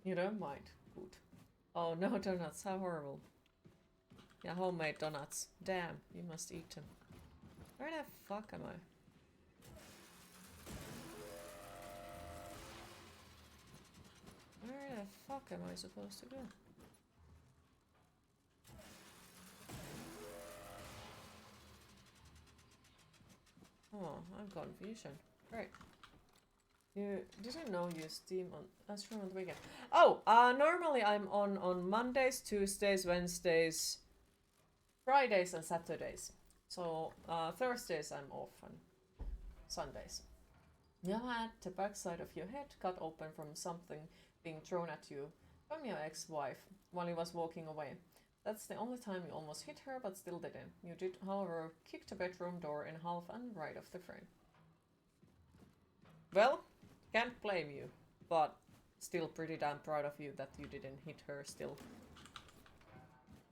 You don't mind. Good. Oh no, donuts, how horrible. Yeah, homemade donuts. Damn, you must eat them. Where the fuck am I? Where the fuck am I supposed to go? Oh, I'm confusion. Great. You didn't know you Steam on stream on the weekend. Oh, normally I'm on Mondays, Tuesdays, Wednesdays, Fridays and Saturdays. So Thursdays I'm off and Sundays. You had the backside of your head cut open from something being thrown at you from your ex-wife while he was walking away. That's the only time you almost hit her, but still didn't. You did, however, kick the bedroom door in half and right off the frame. Well, can't blame you, but still pretty damn proud of you that you didn't hit her still.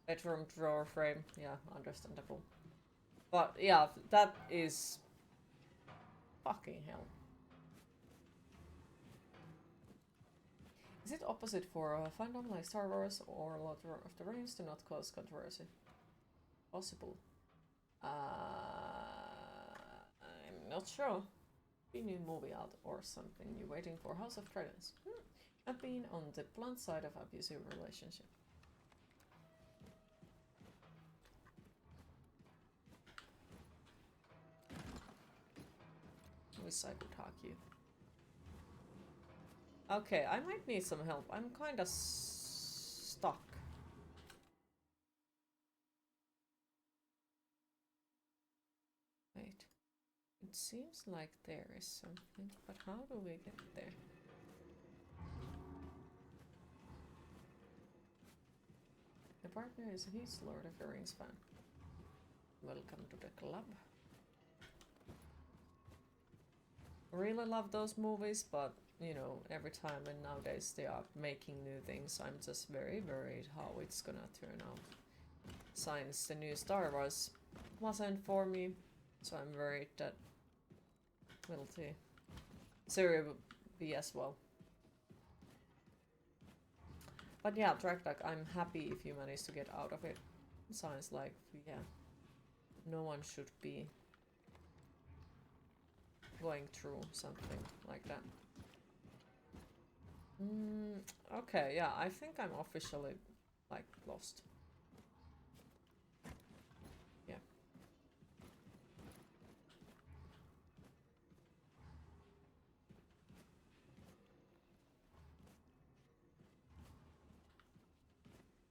Bedroom drawer frame, yeah, understandable. But yeah, that is fucking hell. Is it opposite for a fandom like Star Wars or Lord of the Rings to not cause controversy? Possible. I'm not sure. Be new movie out or something. You're waiting for House of Dragons. I've been on the blunt side of abusive relationship. Wish I could hug you. Okay, I might need some help. I'm kinda stuck. Wait. It seems like there is something, but how do we get there? The partner is a huge Lord of the Rings fan. Welcome to the club. Really love those movies, but you know, every time and nowadays they are making new things, I'm just very worried how it's gonna turn out. Since the new Star Wars wasn't for me, so I'm worried that will the series will be as well. But yeah, Dragduck, I'm happy if you manage to get out of it. Sounds like, yeah, no one should be going through something like that. Okay, yeah, I think I'm officially, like, lost. Yeah.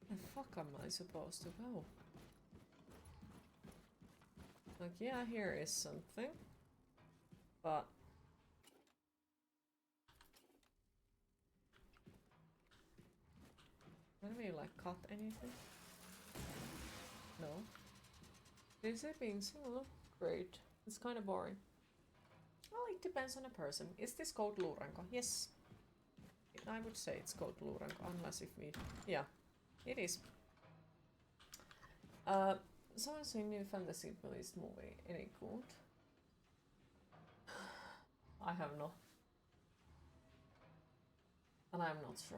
Where the fuck am I supposed to go? Like, yeah, here is something. But... can we, like, cut anything? No. Is it being so great? It's kind of boring. Well, it depends on the person. Is this called Luuranko? Yes. I would say it's called Luuranko, unless if we... yeah, it is. Someone saying new fantasy released movie. Any good? I have not. And I'm not sure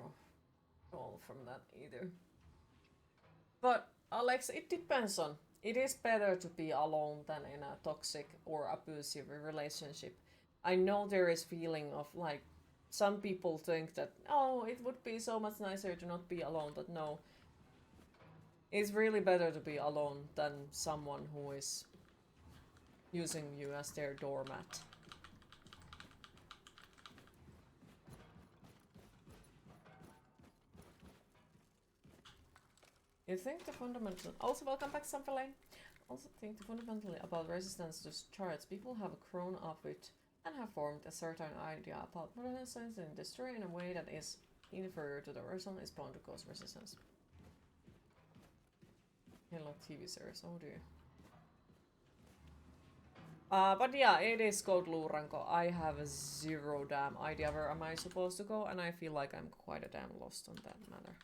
at all from that either. But, Alex, it depends on. It is better to be alone than in a toxic or abusive relationship. I know there is feeling of like some people think that oh it would be so much nicer to not be alone, but no. It's really better to be alone than someone who is using you as their doormat. You think the fundamental... also welcome back, Samfalane. Also think the fundamentally about resistance to charge people have grown up with and have formed a certain idea about resistance and destroy in a way that is inferior to the person is bound to cause resistance. Hello TV series, oh dear. But yeah, it is called Luuranko. I have zero damn idea where am I supposed to go, and I feel like I'm quite a damn lost on that matter.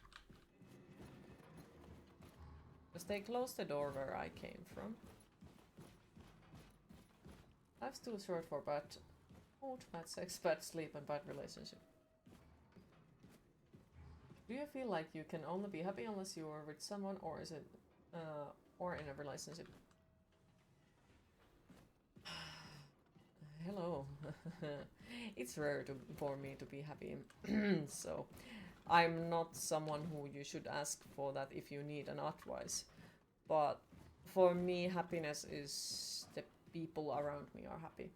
Because they closed the door where I came from. Life's too short for bad mood, bad sex, bad sleep, and bad relationship. Do you feel like you can only be happy unless you are with someone, or is it, or in a relationship? Hello. It's rare for me to be happy, so I'm not someone who you should ask for that if you need an advice. But for me, happiness is the people around me are happy.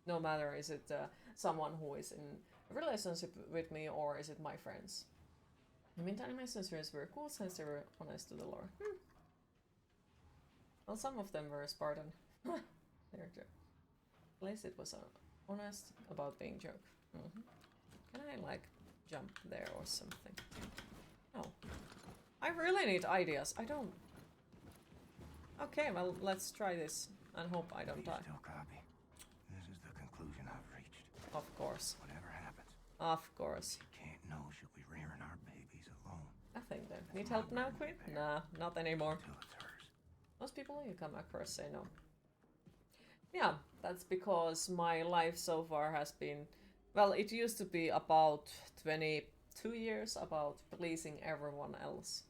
No matter is it someone who is in a relationship with me or is it my friends. I mean, the animations were cool since they were honest to the lore. Well, some of them were Spartan. They're joke. At least it was honest about being joke. Can I like jump there or something? No. I really need ideas. I don't. Okay, well, let's try this and hope I don't die. Still copy. This is the conclusion I've reached. Of course. Whatever happens. Of course. She can't know she'll be rearing our babies alone. Nothing then. Need help now, Queen? Nah, not anymore. Till it's hers. Most people you come across say no. Yeah, that's because my life so far has been... Well, it used to be about 22 years about pleasing everyone else.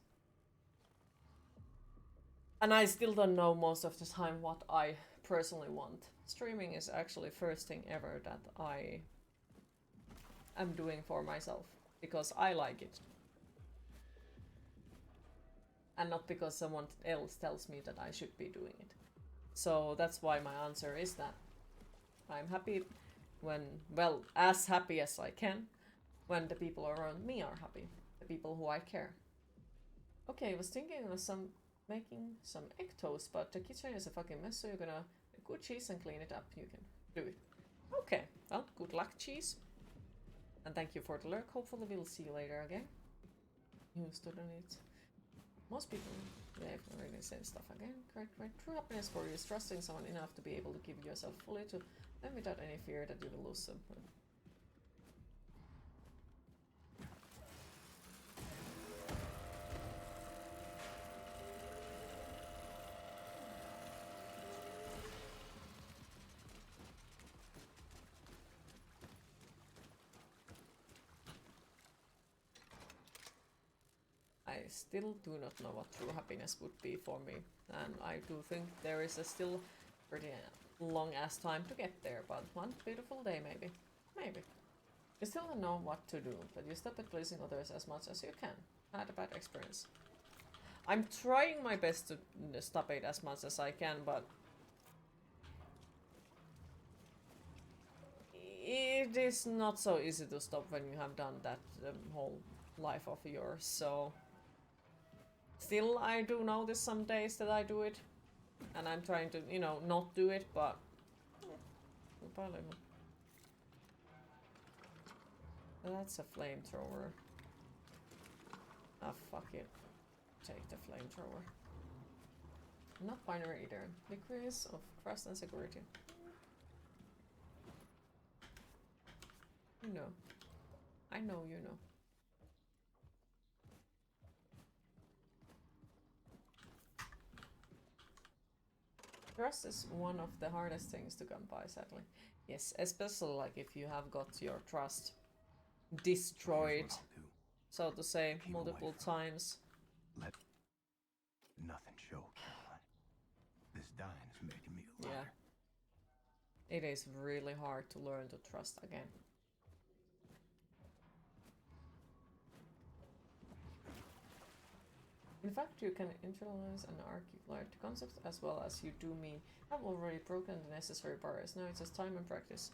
And I still don't know most of the time what I personally want. Streaming is actually first thing ever that I am doing for myself. Because I like it. And not because someone else tells me that I should be doing it. So that's why my answer is that I'm happy when, well, as happy as I can, when the people around me are happy. The people who I care. Okay, I was thinking of making some egg toast, but the kitchen is a fucking mess, so you're gonna make good cheese and clean it up. You can do it. Okay, well, good luck, cheese. And thank you for the lurk. Hopefully we'll see you later again. You stood on it. Most people, they've already said stuff again. Correct. True happiness for you is trusting someone enough to be able to give yourself fully to them without any fear that you will lose them. I still do not know what true happiness would be for me, and I do think there is a still pretty long ass time to get there, but one beautiful day maybe. Maybe. You still don't know what to do, but you stop at pleasing others as much as you can. Had a bad experience. I'm trying my best to stop it as much as I can, but it is not so easy to stop when you have done that whole life of yours, so... Still, I do notice some days that I do it, and I'm trying to, you know, not do it, but... That's a flamethrower. Ah, fuck it. Take the flamethrower. Not binary either. Decrease of trust and security. You know. I know you know. Trust is one of the hardest things to come by, sadly. Yes, especially like if you have got your trust destroyed, so to say, multiple times. Let nothing show, Caroline. This dying is making me a liar. Yeah. It is really hard to learn to trust again. In fact, you can internalize and articulate concepts as well as you do me. I've already broken the necessary barriers. Now it's just time and practice.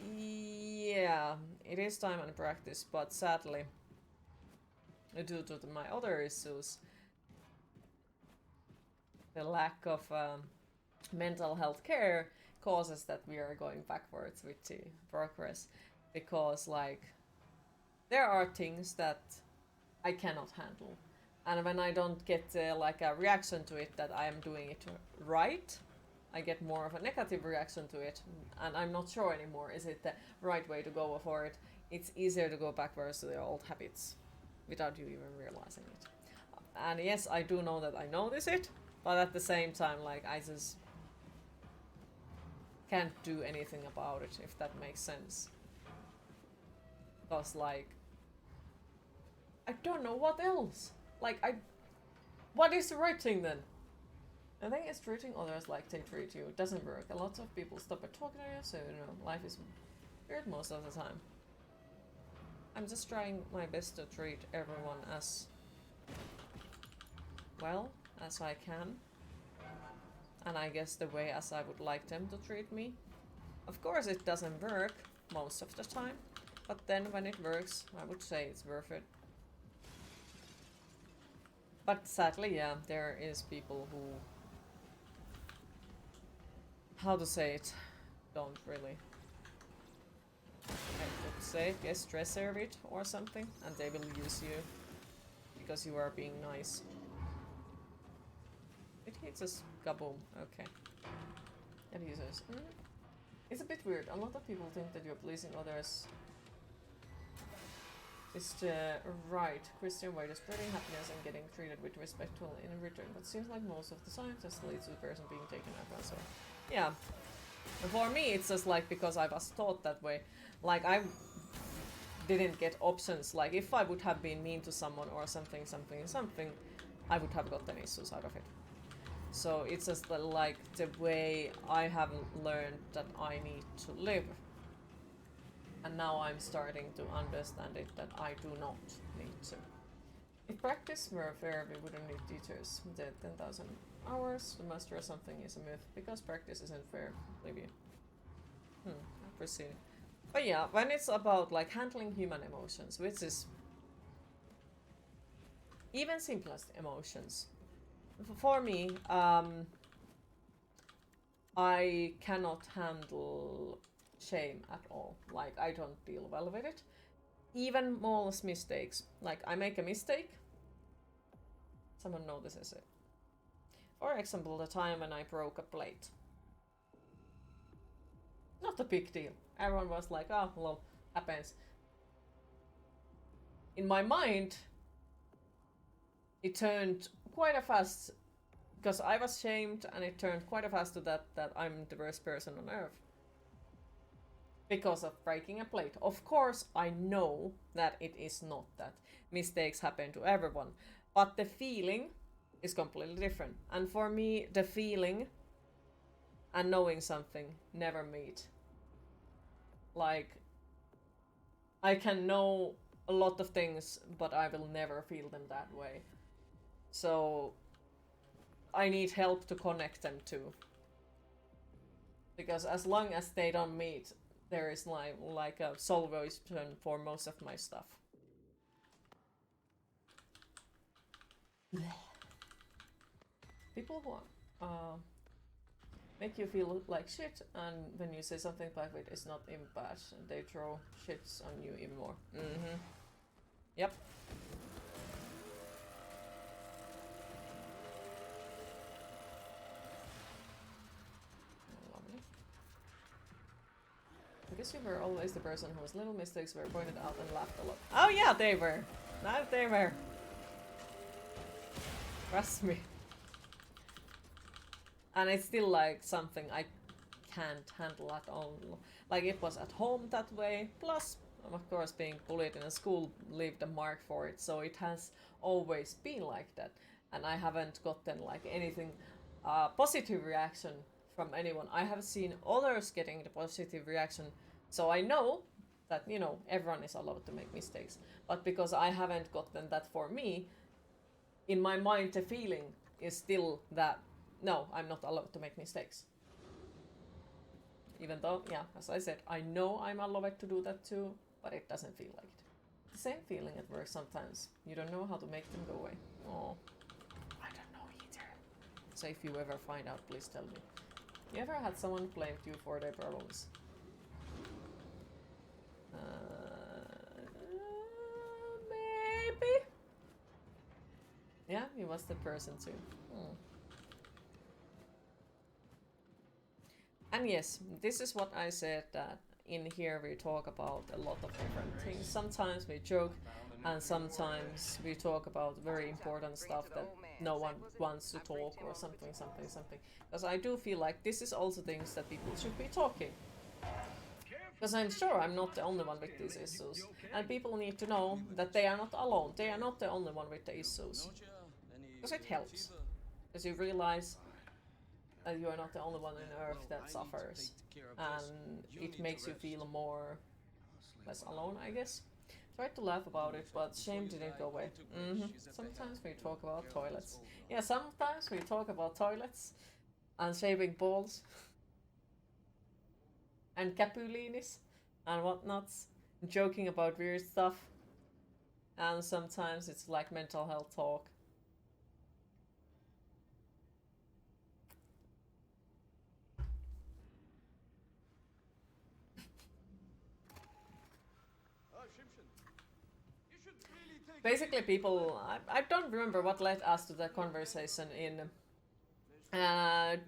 Yeah, it is time and practice, but sadly, due to my other issues, the lack of mental health care causes that we are going backwards with the progress, because like there are things that I cannot handle, and when I don't get like a reaction to it that I am doing it right, I get more of a negative reaction to it, and I'm not sure anymore is it the right way to go for it. It's easier to go backwards to the old habits without you even realizing it. And yes, I do know that I notice it, but at the same time, like, I just can't do anything about it, if that makes sense. Because, like, I don't know what else. Like, what is the right thing then? I think it's treating others like they treat you. It doesn't work. A lot of people stop at talking to you, so you know, life is weird most of the time. I'm just trying my best to treat everyone as well as I can. And I guess the way as I would like them to treat me. Of course it doesn't work most of the time, but then when it works, I would say it's worth it. But sadly, yeah, there is people who, how to say it, don't really, I would say, guess deserve it or something, and they will use you because you are being nice. It hits us, kaboom, okay. It uses. It's a bit weird. A lot of people think that you're pleasing others is the right Christian way to spreading happiness and getting treated with respect in return. But seems like most of the time just leads to the person being taken advantage of. So, yeah. And for me, it's just like because I was taught that way. Like, I didn't get options. Like, if I would have been mean to someone or something, I would have gotten issues out of it. So it's just like the way I have learned that I need to live. And now I'm starting to understand it that I do not need to. If practice were fair, we wouldn't need teachers. The 10,000 hours to master something is a myth because practice isn't fair. Leave you. I proceed. But yeah, when it's about like handling human emotions, which is even simplest emotions. For me, I cannot handle shame at all. Like, I don't deal well with it. Even smallest mistakes. Like, I make a mistake, someone notices it. For example, the time when I broke a plate. Not a big deal. Everyone was like, oh, well, happens. In my mind, it turned quite a fast, because I was shamed, and it turned quite a fast to that I'm the worst person on earth. Because of breaking a plate. Of course, I know that it is not that. Mistakes happen to everyone. But the feeling is completely different. And for me, the feeling and knowing something never meet. Like, I can know a lot of things, but I will never feel them that way. So I need help to connect them too. Because as long as they don't meet, there is like a solution for most of my stuff. People who make you feel like shit, and when you say something private, it's not even bad, they throw shits on you even more. Yep. Because you were always the person whose little mistakes were pointed out and laughed a lot. Oh yeah, they were. That they were. Trust me. And it's still like something I can't handle at all. Like, it was at home that way. Plus, of course, being bullied in a school left a mark for it. So it has always been like that. And I haven't gotten like anything positive reaction from anyone. I have seen others getting the positive reaction, so I know that, you know, everyone is allowed to make mistakes. But because I haven't gotten that for me, in my mind the feeling is still that, no, I'm not allowed to make mistakes. Even though, yeah, as I said, I know I'm allowed to do that too, but it doesn't feel like it. The same feeling at work sometimes. You don't know how to make them go away. Oh, I don't know either. So if you ever find out, please tell me. You ever had someone blamed you for their problems? Maybe? Yeah, he was the person too. And yes, this is what I said, that in here we talk about a lot of different things. Sometimes we joke, and sometimes we talk about very important stuff that no one wants to talk, or something. Because I do feel like this is also things that people should be talking. Because I'm sure I'm not the only one with these issues. And people need to know that they are not alone. They are not the only one with the issues. Because it helps. Because you realize that you are not the only one on Earth that suffers. And it makes you feel less alone, I guess. Tried to laugh about it, but shame didn't go away. Sometimes we talk about toilets. Yeah, sometimes we talk about toilets and shaving balls and capulinis and whatnots, joking about weird stuff. And sometimes it's like mental health talk. Basically, people, I don't remember what led us to the conversation in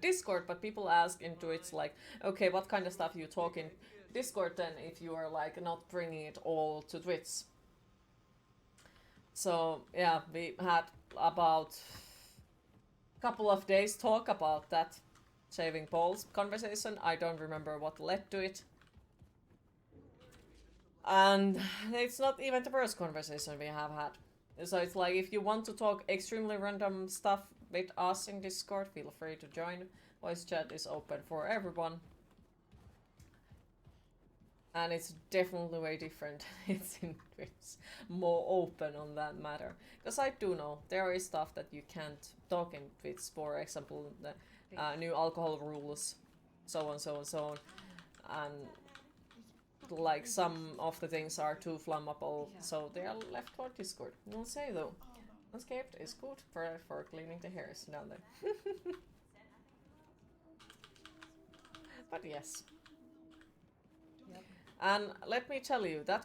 Discord, but people ask into it's like, okay, what kind of stuff you talk in Discord then if you are like not bringing it all to Twitch? So yeah, we had about a couple of days talk about that shaving balls conversation. I don't remember what led to it. And it's not even the first conversation we have had. So it's like, if you want to talk extremely random stuff with us in Discord, feel free to join. Voice chat is open for everyone. And it's definitely way different. It's more open on that matter. Because I do know there is stuff that you can't talk in Twitch. For example, the new alcohol rules, so on, so on, so on. And like some of the things are too flammable, so they are left for Discord. I'll say though, Unscaped is good for cleaning the hairs down there. But yes. Yep. And let me tell you, that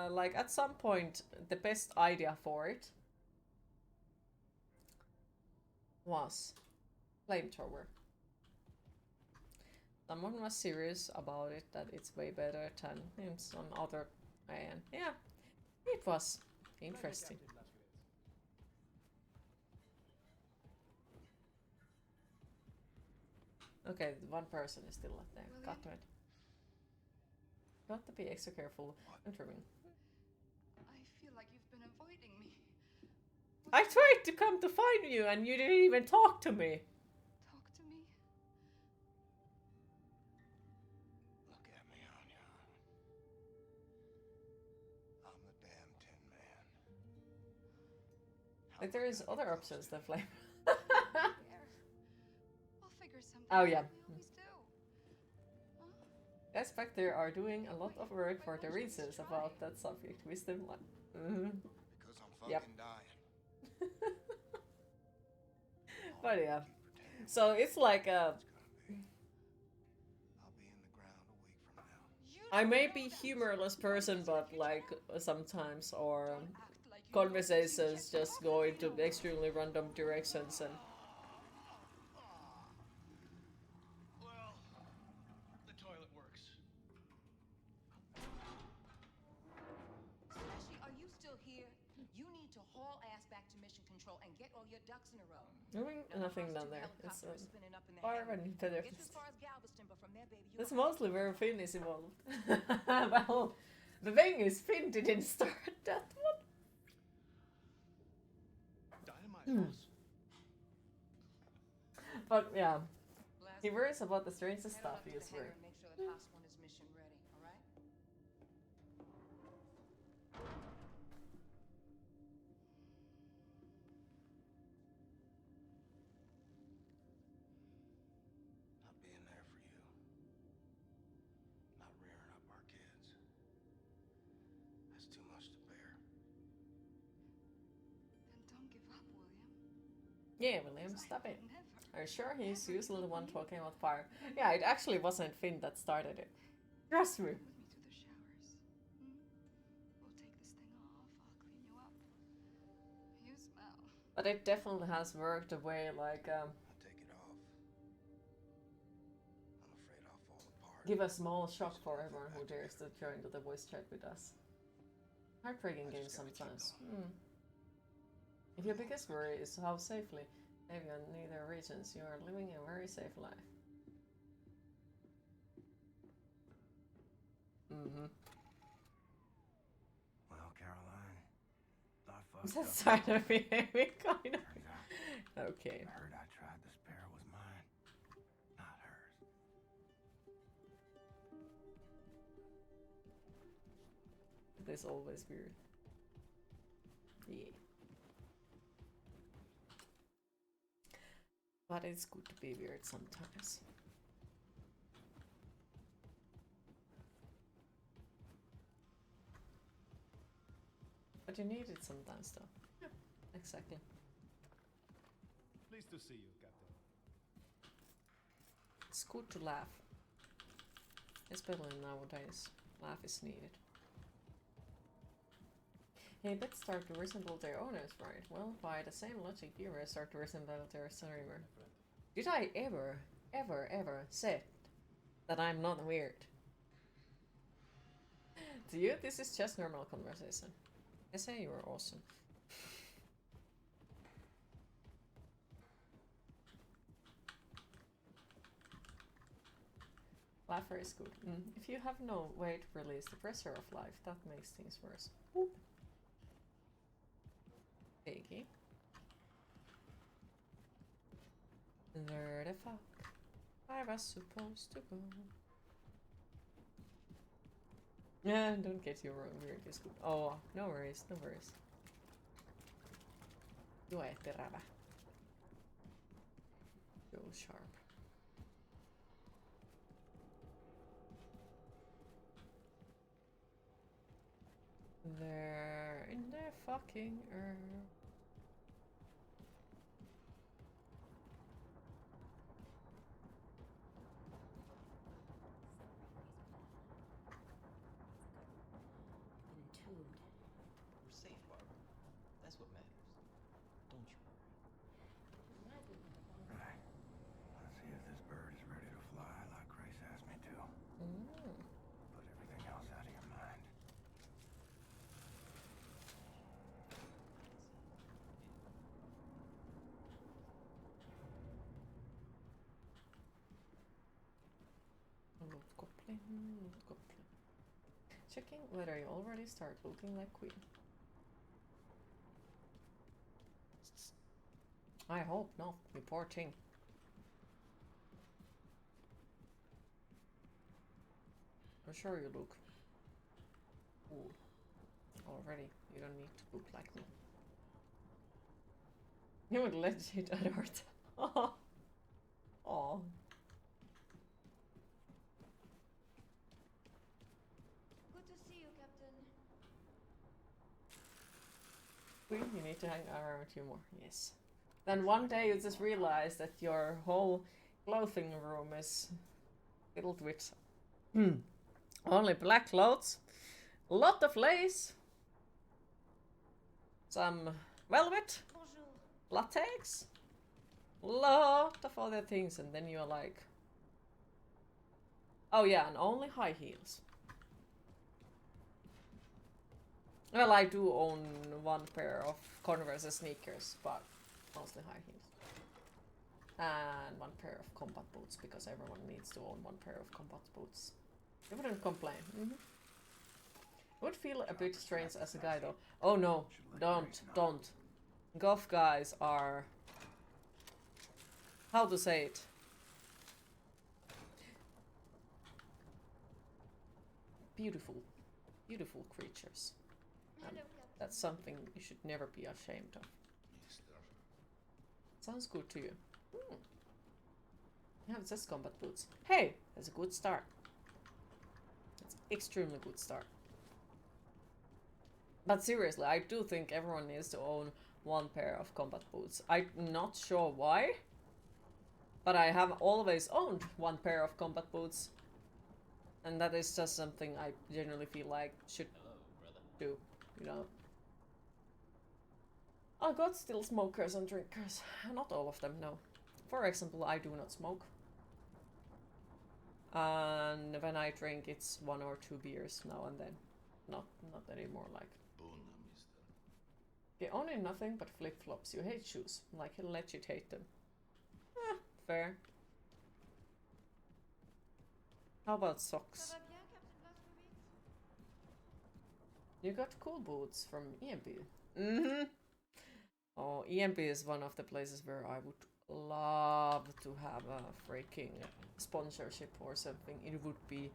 like at some point, the best idea for it was flamethrower. Someone was serious about it, that it's way better than in some other way, and yeah, it was interesting. Okay, one person is still up there. Got to it. Got to be extra careful entering. I feel like you've been avoiding me. I tried to come to find you and you didn't even talk to me. Talk to me? Look at me, Anya. I'm the damn Tin Man. Like, there is other options than flame. We'll figure something Oh yeah. out. We always do. I expect they are doing a lot of work for the reasons about that subject. Wisdom 1. Because I'm fucking dying. But yeah. So it's like I'll be in the ground a week from now. I may be humorless person, but like sometimes or conversations just go into extremely random directions and Well, the toilet works. Slashy, are you still here? You need to haul ass back to mission control and get all your ducks in a row. doing nothing down there. It's far and better. Get you as far as Galveston, but from there, baby, you It's mostly where Finn is involved. Well, the thing is, Finn didn't start that one. Dynamite. But yeah, he worries about the strangest stuff he is wearing. Make sure the class 1 is mission ready, all right? Not being there for you. Not rearing up our kids. That's too much to bear. Then don't give up, William. Yeah, William, stop it. Never. Are you sure he's usually the one talking about fire? Yeah, it actually wasn't Finn that started it. Trust me. With me to the showers. We'll take this thing off. I'll clean you up. You smell. But it definitely has worked a way, like, I'll take it off. I'm afraid I'll fall apart. give a small shock for everyone who dares to join the voice chat with us. Heartbreaking game sometimes. If your biggest worry is how safely, maybe on neither regions, you are living a very safe life. Mm-hmm. Well, Caroline, I Is fucked that up. sign of behaving kind of? Turns out, Okay. the hurt I tried to spare was mine, not hers. It is always weird. Yeah. But it's good to be weird sometimes. But you need it sometimes, though. Yeah, exactly. Pleased to see you, Captain. It's good to laugh. Especially nowadays. Laugh is needed. Hey, pets start to resemble their owners, right? Well, by the same logic, viewers start to resemble their streamer. Did I ever say that I'm not weird? To you, this is just normal conversation. I say you are awesome. Laughter is good. If you have no way to release the pressure of life, that makes things worse. Whoop. Piggy. Where the fuck I was supposed to go? Yeah, don't get you wrong, weird is good. Oh, no worries, no worries. Tue terävä. Go sharp. There in the fucking earth. Entombed. We're safe, Barbara. That's what matters. Don't you worry. Right. Let's see if this bird is ready to fly like Grace asked me to. Put everything else out of your mind. Loot goblin, loot goblin. Checking whether you already start looking like Queen. I hope not, you poor thing. I'm sure you look cool already. You don't need to look like me. You would legit adore it. Oh. Oh. Good to see you, Captain. Queen, you need to hang around with you more. Yes. Then one day you just realize that your whole clothing room is filled with only black clothes, a lot of lace, some velvet, Bonjour. latex, lot of other things, and then you're like, oh yeah, and only high heels. Well, I do own one pair of Converse sneakers, but mostly high heels. And one pair of combat boots, because everyone needs to own one pair of combat boots. You wouldn't complain. It would feel a bit strange as a guy though. Oh no, don't. Goth guys are... How to say it? Beautiful. Beautiful creatures. Hello, Captain. That's something you should never be ashamed of. Sounds good to you. Yeah, it says combat boots. Hey, that's a good start. That's extremely good start. But seriously, I do think everyone needs to own one pair of combat boots. I'm not sure why, but I have always owned one pair of combat boots. And that is just something I generally feel like should do, you know. I got still smokers and drinkers. Not all of them, no. For example, I do not smoke. And when I drink, it's 1 or 2 beers now and then. Not anymore, like. Okay, only nothing but flip-flops. You hate shoes. Like, you legit hate them. Fair. How about socks? Ça va bien, Captain Blazkowicz? You got cool boots from EMP. Mm-hmm. Oh, EMP is one of the places where I would love to have a freaking sponsorship or something. It would be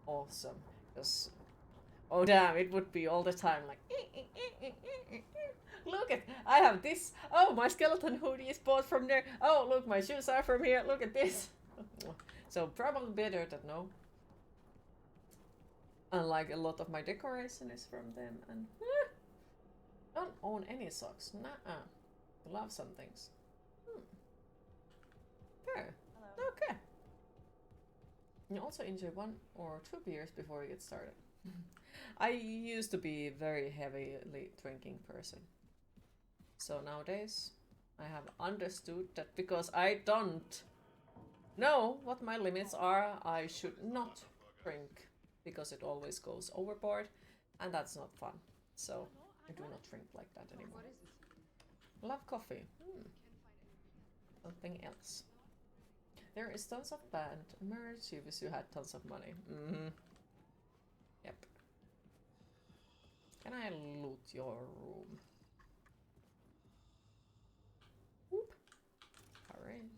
awesome. Because, oh damn, it would be all the time like, look at, I have this. Oh, my skeleton hoodie is bought from there. Oh, look, my shoes are from here. Look at this. So probably better than no. Unlike a lot of my decoration is from them, and don't own any socks. Nah, love some things. Okay. Okay. You also enjoy 1 or 2 beers before you get started. I used to be a very heavily drinking person. So nowadays, I have understood that because I don't know what my limits are, I should not drink. Because it always goes overboard, and that's not fun. So I do not drink like that anymore. Love coffee. Something else. There is tons of band merch if you had tons of money. Yep. Can I loot your room? Whoop. Alright.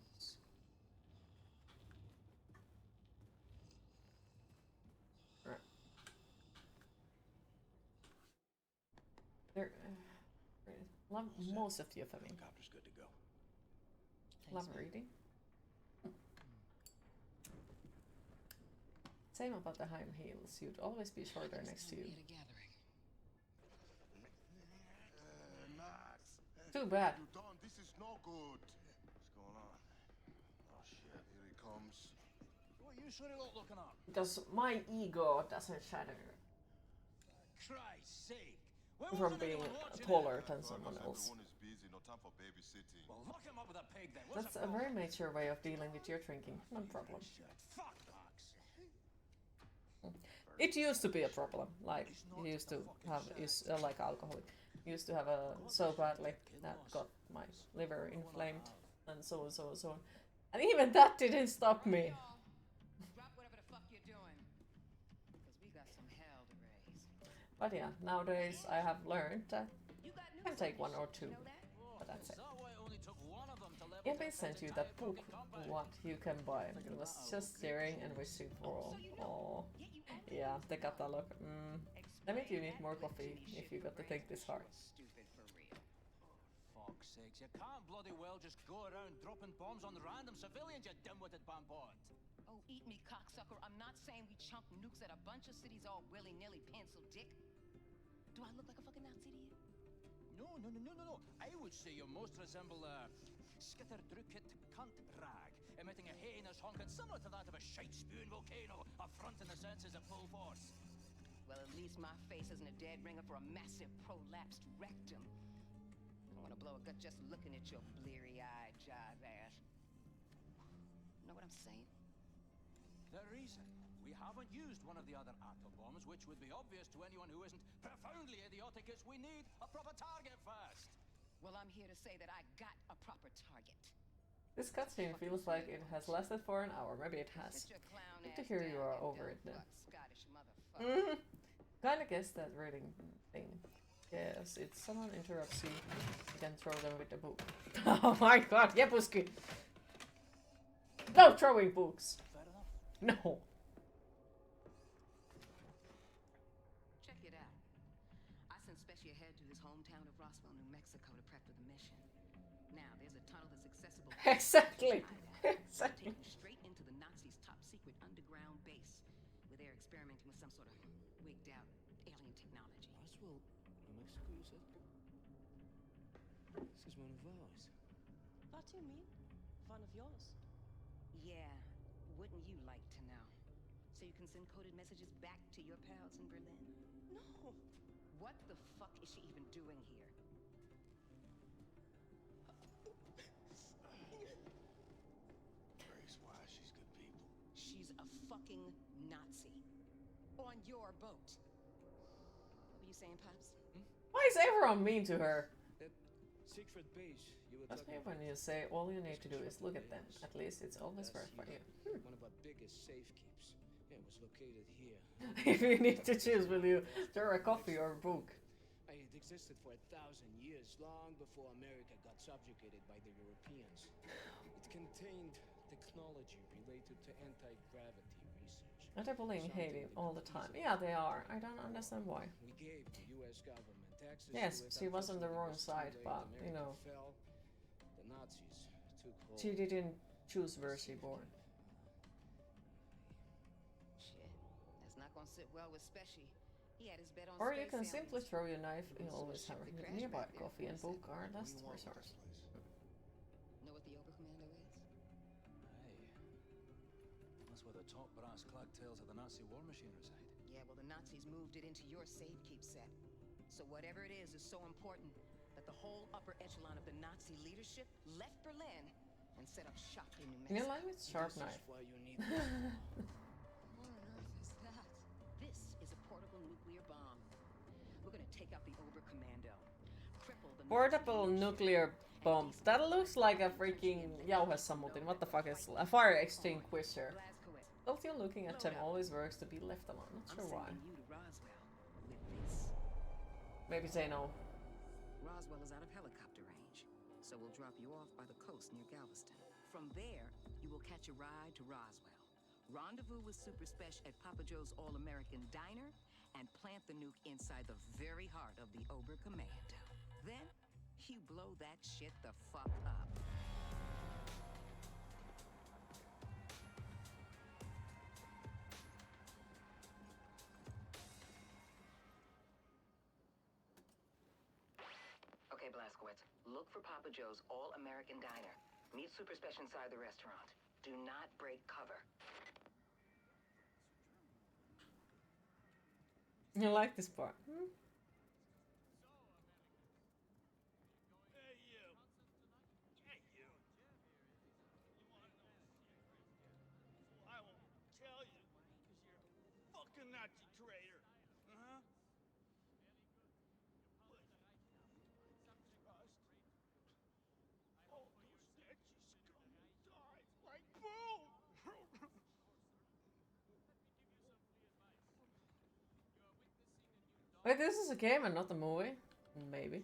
There, love most of you for me. Helicopter's good to go. Love reading. Same about the high heels. You'd always be shorter next to you. Too bad. This is no good. What's going on? Oh shit, here he comes. What are you sure about looking up? Because my ego doesn't shatter Christ's sake. from being taller than someone else. Everyone is busy, no time for babysitting. Well, look him up with a pig then. What's That's a very mature way of dealing with your drinking. No problem. Fuck dogs. It used to be a problem. Like, it used to have, like alcoholic. Used to have so badly that got my liver inflamed and so on, so on, so on. And even that didn't stop me. Drop whatever the fuck you're doing. Because we got some hell to raise. But yeah, nowadays I have learned that I can take 1 or 2, but that's it. If they sent you that book, what you can buy, it was just staring and wishing for all. Yeah, the catalog. I mean, you need more coffee if you got to think this hard. Stupid for real. Fuck's sakes, you can't bloody well just go around dropping bombs on random civilians, you dim-witted bampot. Oh, eat me, cocksucker. I'm not saying we chunk nukes at a bunch of cities all willy-nilly, pencil dick. Do I look like a fucking Nazi to you? No. I would say you most resemble a skitter-drucket cunt rag, emitting a heinous honking similar to that of a shite-spewing volcano, affronting the senses at full force. Well, at least my face isn't a dead ringer for a massive prolapsed rectum. I want to blow a gut just looking at your bleary-eyed jive ass. Know what I'm saying? The reason we haven't used one of the other atom bombs, which would be obvious to anyone who isn't profoundly idiotic, is we need a proper target first. Well, I'm here to say that I got a proper target. This cutscene feels like it has lasted for an hour. Maybe it has. Sit your clown Good to ass hear you down, are you over dumb it now. fuck Scottish motherfucker. Kinda guess that reading thing. Yes, if someone interrupts you, you can throw them with the book. Oh my god, yeah, Busky! No throwing books! Fair enough. No! Check it out. I sent Specie ahead to his hometown of Roswell, New Mexico to prep for the mission. Now, there's a tunnel that's accessible. Exactly! Exactly. Take you straight into the Nazis' top-secret underground base, where they're experimenting with some sort of wigged-out alien technology. Roswell, New Mexico, you said? This is one of ours. What do you mean? One of yours? Yeah, wouldn't you like to know? So you can send coded messages back to your pals in Berlin? No. What the fuck is she even doing here? Grace, why? She's good people. She's a fucking Nazi. On your boat. What were you saying, Pops? Why is everyone mean to her? That secret base you were That's me talking when about. you say all you need to do is look at them. At least it's always worth for you. One of our biggest safekeeps. It was located here. If you need to choose, will you stir a coffee or a book? It existed for 1,000 years, long before America got subjugated by the Europeans. It contained technology related to anti-gravity research. And they're bullying Something Haiti that all the could time. easily Yeah, they are. I don't understand why. We gave the U.S. government access Yes, to it she was on the until it wrong was too side, late. but, you America know. fell. The Nazis took hold. She didn't choose where she born. Shit, that's not gonna sit well with Specie. He had his bet on Or you space can aliens. simply throw your knife. You Resource always have ship that a crashed nearby. back there Coffee and 47. book are What do last you want with resource. this place? Know what the Oberkommando is? Aye. That's where the top brass clack tales of the Nazi war machine reside. Yeah, well, the Nazis moved it into your safe keep set. So whatever it is so important that the whole upper echelon of the Nazi leadership left Berlin and set up shop in New In your Mexico. language, sharp This knife. is why you need What on earth is that? This is a portable nuclear bomb. We're gonna take out the Oberkommando. Cripple the Portable Nazi leadership, nuclear and bomb. these That guys looks like a are freaking intentionally jauhesammutin. What the fuck? It's fighting a fire on extinguisher. Blazkowicz. Both you looking at them Load up. always works to be left alone. Not I'm sure why. sending you to Roswell with this. Maybe they know. Roswell is out of helicopter range, so we'll drop you off by the coast near Galveston. From there, you will catch a ride to Roswell. Rendezvous with Super Spesh at Papa Joe's All-American Diner, and plant the nuke inside the very heart of the Oberkommando. Then, you blow that shit the fuck up. Okay, Blazkowicz, look for Papa Joe's All-American Diner. Meet Super Spesh inside the restaurant. Do not break cover. You like this part? Hmm? Hey, you. Hey, you. You want to know a secret? Well, I won't tell you, because you're a fucking Nazi traitor. Uh-huh. But trust. All those Nazi scum will die. Like, boom! Wait, this is a game and not a movie? Maybe.